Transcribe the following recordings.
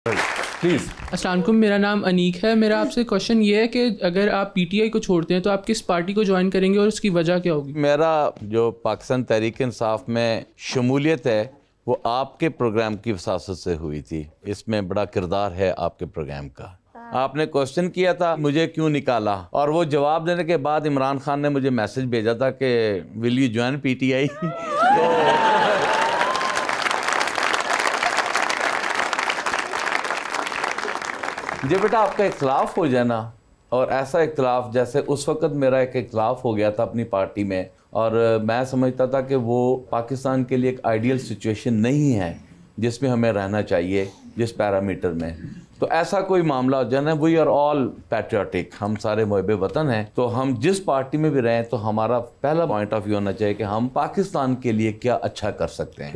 Please. अस्सलाम वालेकुम, मेरा नाम अनीक है। मेरा आपसे क्वेश्चन ये है कि अगर आप पीटीआई को छोड़ते हैं तो आप किस पार्टी को ज्वाइन करेंगे और उसकी वजह क्या होगी? मेरा जो पाकिस्तान तहरीक इंसाफ में शमूलियत है वो आपके प्रोग्राम की वसासत से हुई थी। इसमें बड़ा किरदार है आपके प्रोग्राम का। आपने क्वेश्चन किया था मुझे क्यों निकाला, और वो जवाब देने के बाद इमरान खान ने मुझे मैसेज भेजा था कि विल यू ज्वाइन पीटीआई। जी बेटा, आपका इख्तलाफ हो जाना, और ऐसा इख्तलाफ जैसे उस वक़्त मेरा एक इख्तलाफ हो गया था अपनी पार्टी में, और मैं समझता था कि वो पाकिस्तान के लिए एक आइडियल सिचुएशन नहीं है जिसमें हमें रहना चाहिए, जिस पैरामीटर में। तो ऐसा कोई मामला हो जाना, वी आर ऑल पैट्रियाटिक, हम सारे मुहब्बे वतन हैं, तो हम जिस पार्टी में भी रहें तो हमारा पहला पॉइंट ऑफ व्यू होना चाहिए कि हम पाकिस्तान के लिए क्या अच्छा कर सकते हैं।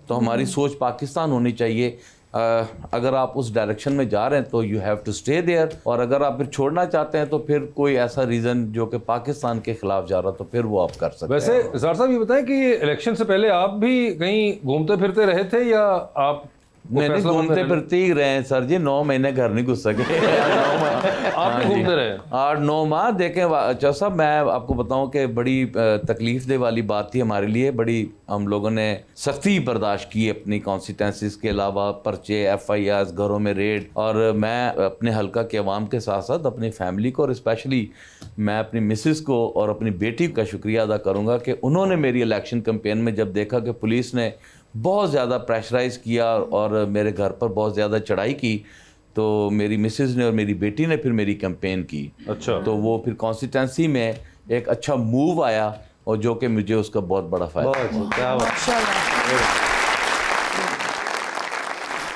तो हमारी सोच पाकिस्तान होनी चाहिए। अगर आप उस डायरेक्शन में जा रहे हैं तो you have to stay there, और अगर आप फिर छोड़ना चाहते हैं तो फिर कोई ऐसा रीज़न जो कि पाकिस्तान के खिलाफ जा रहा तो फिर वो आप कर सकते हैं। वैसे ज़ार साहब ये बताएं कि इलेक्शन से पहले आप भी कहीं घूमते फिरते रहे थे या आप नहीं घूमते फिरते ही रहे सर जी, 9 महीने घर नहीं घुस सके। आप भी घूमते रहे 8-9 माह। देखें अच्छा साहब, मैं आपको बताऊं कि बड़ी तकलीफ दे वाली बात थी हमारे लिए। बड़ी हम लोगों ने सख्ती बर्दाश्त की अपनी कॉन्स्टिट्यूंसीज के अलावा, पर्चे, FIRs, घरों में रेड, और मैं अपने हल्का के अवाम के साथ साथ अपनी फैमिली को, और स्पेशली मैं अपनी मिसिस को और अपनी बेटी का शुक्रिया अदा करूँगा कि उन्होंने मेरी इलेक्शन कैंपेन में जब देखा कि पुलिस ने बहुत ज़्यादा प्रेशराइज़ किया और मेरे घर पर बहुत ज़्यादा चढ़ाई की, तो मेरी मिसेस ने और मेरी बेटी ने फिर मेरी कैंपेन की। अच्छा। तो वो फिर कॉन्स्टिट्यूंसी में एक अच्छा मूव आया, और जो कि मुझे उसका बहुत बड़ा फ़ायदा।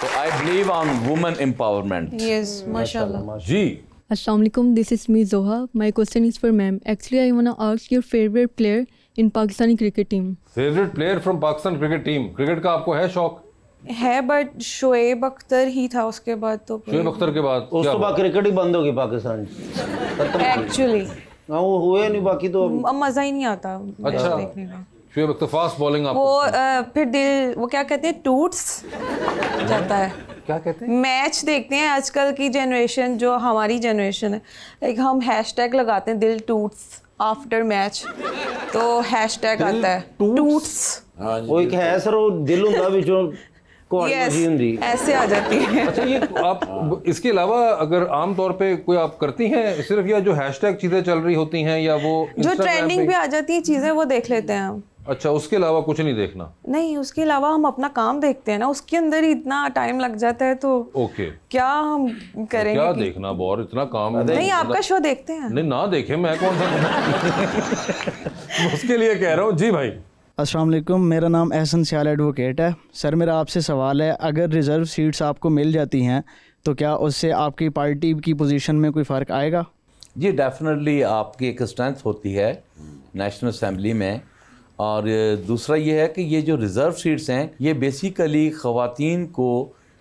तो I believe on women empowerment. Yes, माशाल्लाह जी। Assalamu alaikum, this is me Zoha. My question is for ma'am. Actually, I want to ask your favorite player in Pakistani cricket team. Favourite player from Pakistan cricket team. Cricket का आपको है शौक? है, but Shoaib Akhtar ही था उसके बाद। तो शोएब अख्तर के बाद उस तो बाद क्रिकेट ही बंद हो गई पाकिस्तान एक्चुअली। हाँ, वो हुए नहीं, बाकी तो अब मज़ा ही नहीं आता अच्छा देखने में। शोएब अख्तर फास्ट बॉलिंग आपको वो फिर दिल, वो क्या कहते हैं, टूट्स जाता है। क्या कहते हैं? मैच देखते हैं आजकल की जनरेशन, जो हमारी जनरेशन है, लाइक हम हैशटैग लगाते हैं दिल टूट्स आफ्टर मैच, तो हैशटैग आता है टूट्स। वो एक है सर, वो दिल होता विचों ऐसे आ जाती है। अच्छा, ये आप इसके अलावा अगर आम तौर पे कोई आप करती हैं सिर्फ, या जो हैशटैग चीजें चल रही होती हैं, या वो जो ट्रेंडिंग पे आ जाती है चीजें वो देख लेते हैं हम? अच्छा, उसके अलावा कुछ नहीं देखना? नहीं, उसके अलावा हम अपना काम देखते हैं ना, उसके अंदर ही इतना टाइम लग जाता है, तो ओके क्या हम करेंगे? क्या देखना बोर, इतना काम नहीं, आपका शो देखते हैं? नहीं ना देखे, मैं कौन सा उसके लिए कह रहा हूँ। जी भाई। अस्सलाम वालेकुम, मेरा नाम एहसन सियाल एडवोकेट है। सर, मेरा आपसे सवाल है, अगर रिज़र्व सीट्स आपको मिल जाती हैं तो क्या उससे आपकी पार्टी की पोजीशन में कोई फ़र्क आएगा? जी डेफिनेटली आपकी एक स्ट्रेंथ होती है नेशनल असम्बली में, और दूसरा ये है कि ये जो रिज़र्व सीट्स हैं ये बेसिकली ख़वातीन को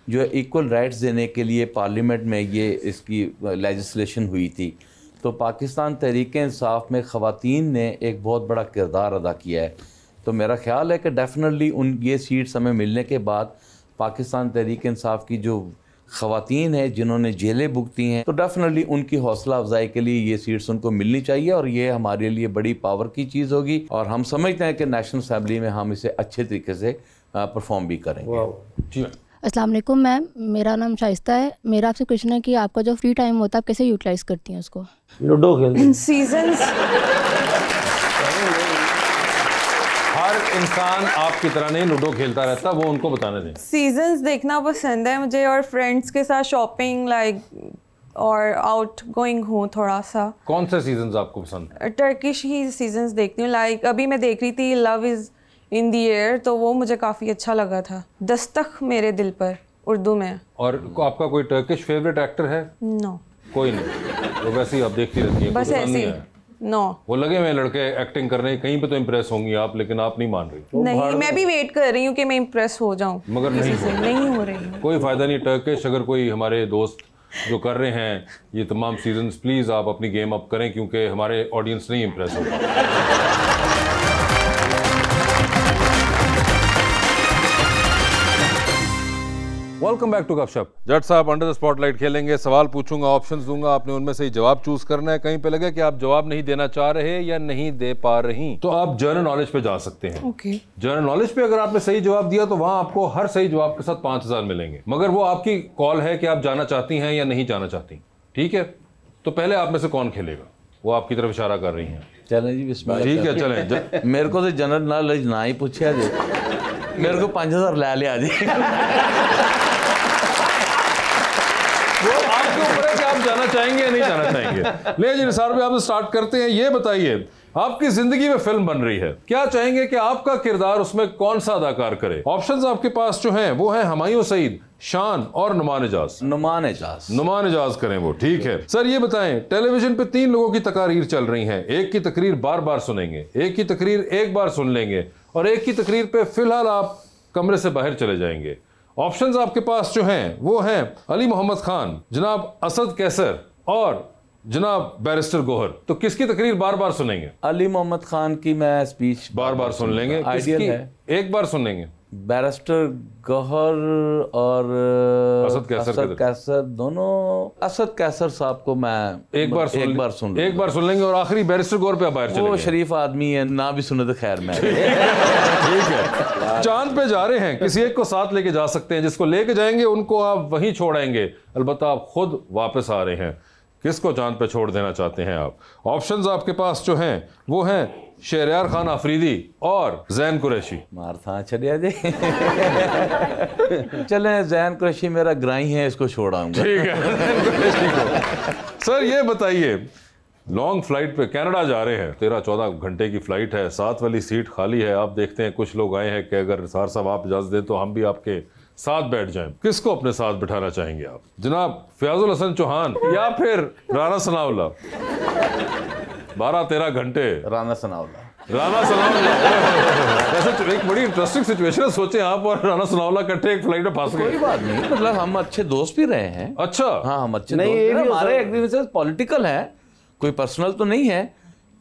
जो इक्वल राइट्स देने के लिए पार्लियामेंट में ये इसकी लेजिस्लेशन हुई थी। तो पाकिस्तान तहरीक इंसाफ में ख़वातीन ने एक बहुत बड़ा किरदार अदा किया है। तो मेरा ख्याल है कि डेफिनेटली उन ये सीट्स हमें मिलने के बाद पाकिस्तान तहरीक इंसाफ की जो ख़वातीन हैं जिन्होंने जेलें भुगती हैं, तो डेफिनेटली उनकी हौसला अफजाई के लिए ये सीट्स उनको मिलनी चाहिए, और ये हमारे लिए बड़ी पावर की चीज़ होगी, और हम समझते हैं कि नेशनल असम्बली में हम इसे अच्छे तरीके से परफॉर्म भी करेंगे। जी। अस्सलाम वालेकुम मैम, मेरा नाम शाइस्ता है। मेरा आपसे क्वेश्चन है कि आपका जो फ्री टाइम होता है आप कैसे यूटिलाइज करती हैं उसको? लूडो खेलते। सीजन्स, हर इंसान आपकी तरह नहीं लूडो खेलता रहता, वो उनको बताने दें। सीजन्स देखना पसंद है मुझे, और फ्रेंड्स के साथ शॉपिंग लाइक, और आउट गोइंग हूँ थोड़ा सा। कौन से सीजन्स आपको पसंद? टर्किश ही सीजन्स देखती हूँ। लाइक अभी मैं देख रही थी love is in the air, तो वो मुझे काफ़ी अच्छा लगा था। दस्तक मेरे दिल पर, उर्दू में। और आपका कोई टर्किश फेवरेट एक्टर है? नो, कोई नहीं, तो वैसे ही आप देखती रहती हैं? बस ऐसे ही। नो, वो लगे हुए लड़के एक्टिंग कर रहे हैं, कहीं पे तो इम्प्रेस होंगी आप, लेकिन आप नहीं मान रही। नहीं, मैं भी वेट कर रही हूँ कि मैं इम्प्रेस हो जाऊँ, मगर नहीं हो रही हूँ। कोई फ़ायदा नहीं। टर्किश अगर कोई हमारे दोस्त जो कर रहे हैं ये तमाम सीजन्स, प्लीज़ आप अपनी गेम अप करें, क्योंकि हमारे ऑडियंस नहीं इम्प्रेस होगा। वेलकम वेलकम बैक टू गपशप। जट साहब अंडर द स्पॉटलाइट खेलेंगे, सवाल पूछूंगा, ऑप्शंस दूंगा, आपने उनमें से ही जवाब चूज करना है। कहीं पे लगे कि आप जवाब नहीं देना चाह रहे या नहीं दे पा रही तो आप जनरल नॉलेज पे जा सकते हैं। ओके। जनरल नॉलेज पे अगर आपने सही जवाब दिया तो वहां आपको हर सही जवाब के साथ 5000 मिलेंगे, मगर वो आपकी कॉल है कि आप जाना चाहती हैं या नहीं जाना चाहती। ठीक है, तो पहले आप में से कौन खेलेगा? वो आपकी तरफ इशारा कर रही हैं। चलें जी, बिस्मिल्लाह। ठीक है, चलें। मेरे को तो जनरल नॉलेज ना ही पूछा जी, मेरे को 5000 ले लिया जी। वो आपके ऊपर है कि आप जाना चाहेंगे या नहीं जाना चाहेंगे। ले जी निसार भाई, आप स्टार्ट करते हैं। ये बताइए, आपकी जिंदगी में फिल्म बन रही है, क्या चाहेंगे कि आपका किरदार उसमें कौन सा अदाकार करे? ऑप्शंस आपके पास जो हैं वो हैं हुमायूं सईद, शान और नुमान एजाज। नुमान एजाज। नुमान एजाज करें वो। ठीक है सर, ये बताएं, टेलीविजन पे 3 लोगों की तकरीर चल रही हैं। एक की तकरीर बार बार सुनेंगे, एक की तकरीर एक बार सुन लेंगे और एक की तकरीर पे फिलहाल आप कमरे से बाहर चले जाएंगे। ऑप्शंस आपके पास जो हैं वो हैं अली मोहम्मद खान, जनाब असद कैसर और जनाब बैरिस्टर गोहर। तो किसकी तकरीर बार बार सुनेंगे? अली मोहम्मद खान की मैं स्पीच बार बार सुन लेंगे। आइडियल है। एक बार सुन लेंगे। बैरिस्टर गौहर और असद कैसर दोनों। असद कैसर साहब को मैं एक बार सुन लेंगे और आखिरी बैरिस्टर गौहर पे आप बाहर चलेंगे। वो शरीफ आदमी है, ना भी सुने तो खैर में। ठीक है, चांद पे जा रहे हैं, किसी एक को साथ लेके जा सकते हैं। जिसको लेके जाएंगे उनको आप वहीं छोड़ेंगे, अलबत्ता आप खुद वापस आ रहे हैं। किसको चांद पे छोड़ देना चाहते हैं आप? ऑप्शंस आपके पास जो हैं वो हैं शहरयार खान आफरीदी और जैन कुरैशी। मार था चलिए जी। चलें, जैन कुरैशी मेरा ग्राई है, इसको छोड़ाऊंगा। ठीक है। सर ये बताइए, लॉन्ग फ्लाइट पे कनाडा जा रहे हैं, 13-14 घंटे की फ्लाइट है, 7 वाली सीट खाली है। आप देखते हैं कुछ लोग आए हैं कि अगर निसार साहब आप इजाजत दें तो हम भी आपके साथ बैठ जाएं। किसको अपने साथ बिठाना चाहेंगे आप? जनाब फयाजुल हसन चौहान या फिर राना सनाउल्लाह? 12-13 घंटे राना सनाउल्लाह। वैसे एक बड़ी इंटरेस्टिंग सिचुएशन है, सोचे आप और राना सनाउल्लाह इकट्ठे एक फ्लाइट में फंस गए। कोई बात नहीं, मतलब हम अच्छे दोस्त भी रहे हैं। अच्छा। हाँ, हम अच्छे नहीं, दोस्त ये भी हमारे एग्रीमेंट पॉलिटिकल है, कोई पर्सनल तो नहीं है।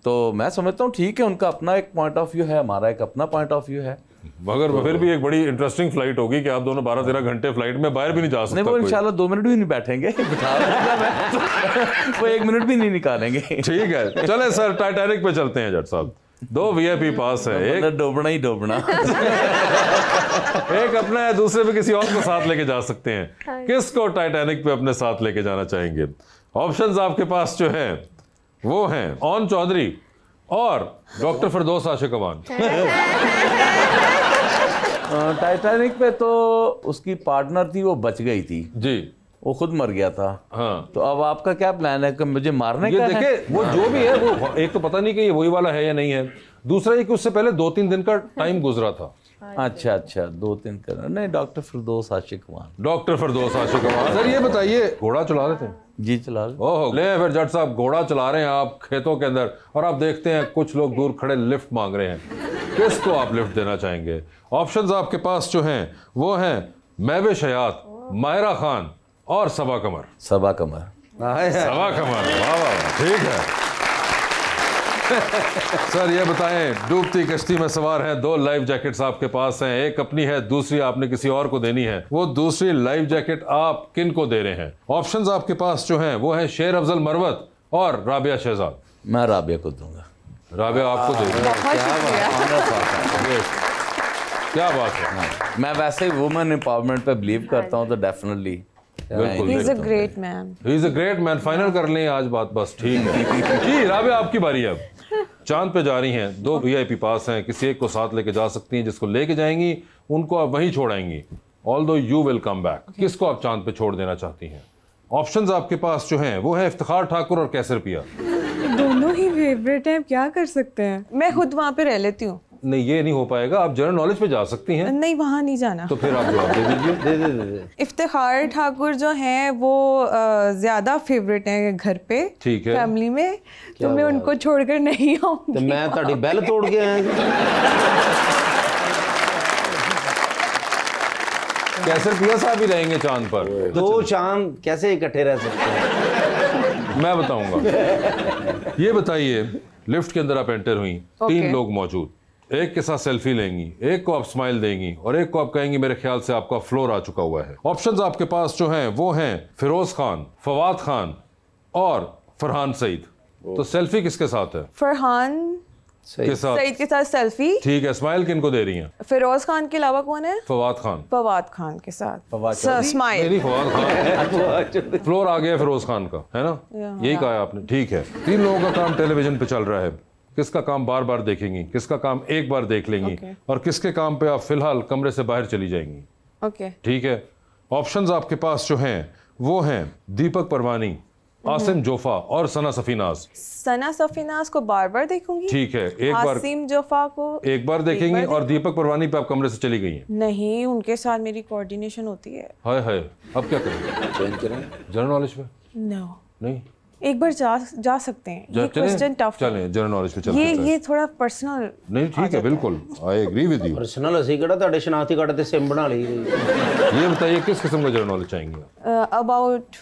तो मैं समझता हूँ ठीक है, उनका अपना एक पॉइंट ऑफ व्यू है, हमारा एक अपना पॉइंट ऑफ व्यू है। मगर फिर भी एक बड़ी इंटरेस्टिंग फ्लाइट होगी कि आप दोनों 12-13 घंटे फ्लाइट में बाहर भी नहीं जा सकते। वो इंशाल्लाह 2 मिनट भी नहीं बैठेंगे। वो 1 मिनट भी नहीं निकालेंगे। ठीक है, चले सर टाइटैनिक पे चलते हैं। जट साहब 2 VIP पास है, एक डोबना ही डोबना। एक अपना है, दूसरे पे किसी और को साथ लेके जा सकते हैं। किसको टाइटैनिक पे अपने साथ लेके जाना चाहेंगे? ऑप्शंस आपके पास जो है वो हैं ओन चौधरी और डॉक्टर फिरदौस आशिक अमान। टाइटैनिक पे तो उसकी पार्टनर थी, वो बच गई थी जी, वो खुद मर गया था। हाँ, तो अब आपका क्या प्लान है कि मुझे मारने ये का देखे है? वो जो भी है, वो एक तो पता नहीं कि ये वही वाला है या नहीं है, दूसरा ये कि उससे पहले 2-3 दिन का टाइम गुजरा था। अच्छा 2-3 कर नहीं, डॉक्टर फिरदौस आशिक अमान। डॉक्टर फिरदौस आशिक अमान। सर ये बताइए, घोड़ा चला रहे थे? जी चला लो। ओह ले, फिर जट साहब घोड़ा चला रहे हैं आप खेतों के अंदर और आप देखते हैं कुछ लोग दूर खड़े लिफ्ट मांग रहे हैं। किसको आप लिफ्ट देना चाहेंगे? ऑप्शंस आपके पास जो हैं वो हैं महविश हयात, माहिरा खान और सबा कमर। सबा कमर। सबा कमर, वाह वाह, ठीक है। सर ये बताएं, डूबती कश्ती में सवार हैं, 2 लाइफ जैकेट्स आपके पास हैं, एक अपनी है, दूसरी आपने किसी और को देनी है। वो दूसरी लाइफ जैकेट आप किन को दे रहे हैं? ऑप्शंस आपके पास जो हैं वो हैं शेर अफजल मरवत और राबिया शहजाद। मैं राबिया को दूंगा। राबिया आपको दे दूंगा। क्या बात है। मैं वैसे ही वुमेन एम्पावरमेंट पे बिलीव करता हूँ, तो डेफिनेटली बिल्कुल। He is a great man. He is a great man। Final कर लें आज बात, बस ठीक है। जी राबिया आपकी बारी है। अब चांद पे जा रही हैं, 2 VIP पास हैं, किसी एक को साथ लेके जा सकती हैं। जिसको लेके जाएंगी उनको आप वहीं छोड़ाएंगी, although you will come back. किसको आप चांद पे छोड़ देना चाहती हैं? ऑप्शंस आपके पास जो हैं वो है इफ्तिखार ठाकुर और कैसर पिया। दोनों ही फेवरेट हैं, क्या कर सकते हैं? मैं खुद वहाँ पे रह लेती हूँ। नहीं ये नहीं हो पाएगा, आप जनरल नॉलेज पे जा सकती हैं। नहीं, वहाँ नहीं जाना। तो फिर आप जवाब दे दीजिए। दे। इफ्तिखार ठाकुर जो हैं वो ज्यादा फेवरेट हैं घर पे, ठीक है, फैमिली में, तो मैं उनको छोड़कर नहीं आऊंगी। तो मैं ताड़ी बैल तोड़ के आया। कैसर पिया साहब ही रहेंगे चांद पर। 2 चांद कैसे इकट्ठे रह सकते हैं? मैं बताऊंगा। ये बताइए, लिफ्ट के अंदर आप एंटर हुई, 3 लोग मौजूद, एक के साथ सेल्फी लेंगी, एक को आप स्माइल देंगी और एक को आप कहेंगी मेरे ख्याल से आपका फ्लोर आ चुका हुआ है। ऑप्शंस आपके पास जो हैं वो हैं फिरोज खान, फवाद खान और फरहान सईद। तो सेल्फी किसके साथ है? फरहान के साथ। सईद के साथ सेल्फी। ठीक है, स्माइल किनको दे रही हैं? फिरोज खान के अलावा कौन है? फवाद खान। फवाद खान के साथ स्माइल। नहीं, फवाद खान फ्लोर आ गया फिरोज खान का, है ना? यही कहा है आपने। ठीक है, 3 लोगों का काम टेलीविजन पे चल रहा है। किसका काम बार बार देखेंगी, किसका काम एक बार देख लेंगी और किसके काम पे आप फिलहाल कमरे से बाहर चली जाएंगी। ओके, ठीक है। ऑप्शंस आपके पास जो हैं वो हैं दीपक परवानी, आसिम जोफा और सना सफीनाज। सना सफीनाज को बार बार देखूंगी। ठीक है, एक बार आसिम जोफा को एक बार देखेंगी और दीपक परवानी पे आप कमरे से चली गई हैं। नहीं, उनके साथ मेरी कोऑर्डिनेशन होती है। हाय हाय, अब क्या करें? चेंज करें जनरल नॉलेज पे? नो, नहीं, एक बार जा सकते हैं। ये क्वेश्चन टफ है। चलें जनरल नॉलेज पे चलते हैं। ये थोड़ा पर्सनल। नहीं, ठीक है, बिल्कुल, I agree with you. Personal ਅਸੀਂ ਕਿਹੜਾ ਤੁਹਾਡੇ ਸ਼ਨਾਖਤੀ ਕਾਰਡ ਤੇ सिम बना ली। ये बताइए किस किस्म का जनरल नॉलेज चाहेंगे? About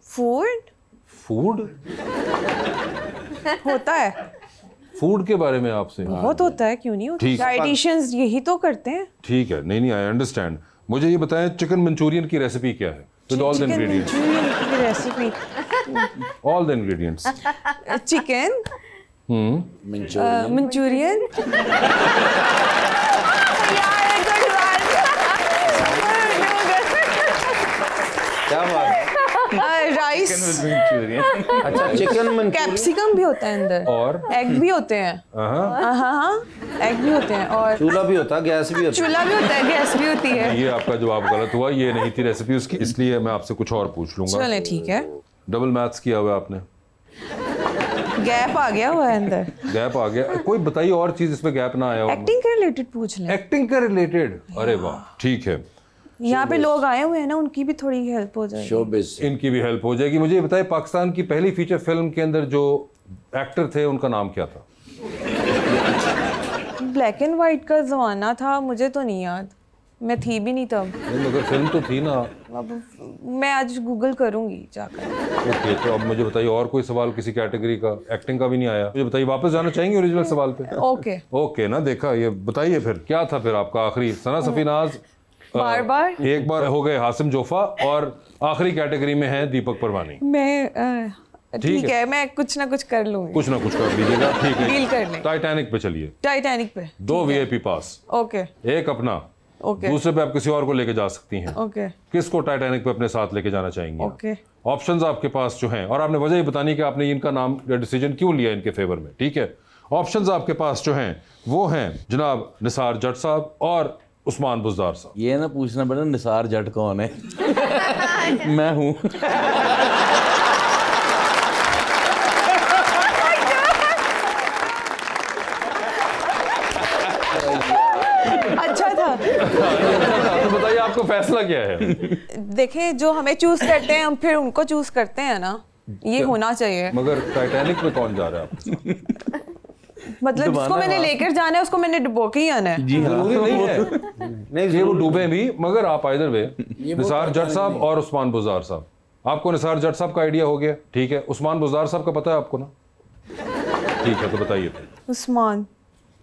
food. फूड होता है, फूड के बारे में आपसे? बहुत होता है, क्यों नहीं होता? डाइटिशियंस यही तो करते हैं। ठीक है, नहीं, आई अंडरस्टैंड। मुझे ये बताएं चिकन मंचूरियन की रेसिपी क्या है? With all the ingredients. Manchurian की recipe, all the ingredients. Chicken, Manchurian. क्या बात है? राइस, अच्छा, चिकन मंचूरियन, कैप्सिकम भी होता है अंदर और एग भी होते हैं। हाँ, एग भी होते हैं और चूल्हा भी होता है, गैस भी होता है। चूल्हा भी होता है, गैस भी होती है। ये आपका जवाब गलत हुआ, ये नहीं थी रेसिपी उसकी, इसलिए मैं आपसे कुछ और पूछ लूंगा। चलें, ठीक है। डबल मैथ्स किया हुआ है आपने? गैप आ गया हुआ है अंदर। गैप आ गया? कोई बताइए और चीज इसमें गैप ना आया हो। एक्टिंग के रिलेटेड पूछ लें। एक्टिंग के रिलेटेड? अरे वाह, ठीक है। यहाँ पे लोग आए हुए हैं ना, उनकी भी थोड़ी हेल्प हो जाएगी। शोबिज़, इनकी भी हेल्प हो जाएगी। मुझे ये बताइए पाकिस्तान की पहली फीचर फिल्म के अंदर जो एक्टर थे उनका नाम क्या था? ब्लैक एंड वाइट का जमाना था, मुझे तो नहीं याद, मैं थी भी नहीं तब। नहीं, मगर फिल्म तो थी ना। अब मैं आज गूगल करूंगी जाकर। ओके, तो अब मुझे बताइए और कोई सवाल किसी कैटेगरी का? एक्टिंग का भी नहीं आया। मुझे बताइए, वापस जाना चाहेंगे ओरिजिनल सवाल पे? ओके ओके ना, देखा। ये बताइए फिर क्या था फिर आपका आखिरी? सना सफीनाज बार एक बार हो गए, हासिम जोफा, और आखिरी कैटेगरी में है दीपक परवानी। मैं ठीक है, मैं कुछ ना कुछ कर लूंगी। कुछ ना कुछ कर लीजिएगा, ठीक है। डील कर लें। टाइटैनिक पे चलिए। टाइटैनिक पे 2 VIP पास। ओके, एक अपना, ओके, दूसरे पे आप किसी और को लेके जा सकती हैं। ओके। किसको टाइटैनिक पे अपने साथ लेके जाना चाहेंगे? ओके। ऑप्शंस आपके पास जो हैं, और आपने वजह ही बतानी कि आपने इनका नाम या डिसीजन क्यों लिया इनके फेवर में, ठीक है? ऑप्शंस आपके पास जो हैं वो हैं जनाब निसार जट साहब और उस्मान बुज़दार साहब। ये ना पूछना पड़ा निसार जट कौन है? मैं हूँ। अच्छा था। तो बताइए आपको फैसला क्या है? देखें, जो हमें चूज करते हैं हम फिर उनको चूज करते हैं ना, ये होना चाहिए। मगर टाइटैनिक में कौन जा रहा है आप? मतलब जिसको मैंने लेकर जाना है उसको मैंने डुबो के ही आना है। जी हाँ। जरूरी नहीं है नहीं ये वो डूबे भी, मगर आप आइदर वे निसार जट साहब और उस्मान बुज़दार साहब। आपको निसार जट साहब का आइडिया हो गया, ठीक है। उस्मान बुज़दार साहब का पता है आपको ना? ठीक है, तो बताइए।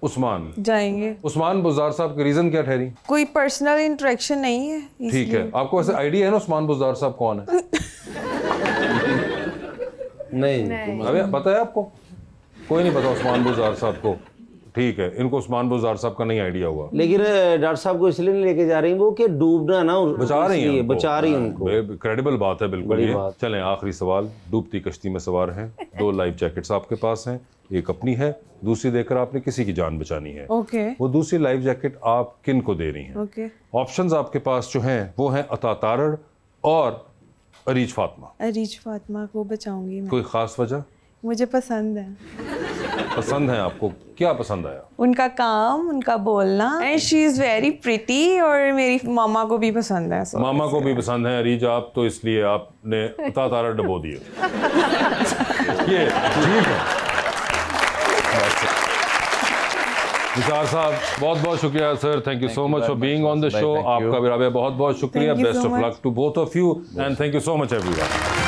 उस्मान जाएंगे। उस्मान बुज़दार साहब के रीजन क्या ठहरी? कोई पर्सनल इंटरेक्शन नहीं है। ठीक है, आपको वैसे आइडिया है ना उस्मान बुज़दार साहब कौन है? नहीं, अबे पता है आपको? कोई नहीं पता उस्मान बुज़दार साहब को? ठीक है, इनको उस्मान बुज़दार साहब का नहीं आइडिया हुआ। लेकिन डॉक्टर साहब को इसलिए नहीं लेके जा रही वो कि डूबना ना, बचा रही हैं, बचा रही उनको। क्रेडिबल बात है बिल्कुल ये। चलें, आखिरी सवाल। डूबती कश्ती में सवार हैं, 2 लाइफ जैकेट्स आपके पास हैं, एक अपनी है, दूसरी देकर आपने किसी की जान बचानी है। ओके। वो दूसरी लाइफ जैकेट आप किन को दे रही हैं? ओके। ऑप्शंस आपके पास जो हैं वो हैं अता तारड़ और अरीज फातिमा। अरीज फातिमा को बचाऊंगी मैं। कोई खास वजह? मुझे पसंद है। पसंद है आपको? क्या पसंद आया? उनका काम, उनका बोलना, and she is very pretty, और मेरी मामा को भी पसंद है। मामा को भी पसंद है अरीज आप, तो इसलिए आपने अता तारड़ डबो दिए। ये ठीक है। निसार साहब बहुत बहुत शुक्रिया sir, thank you so much for being on the show. आपका भी बहुत बहुत शुक्रिया। Best of luck to both of you and thank you so much everyone.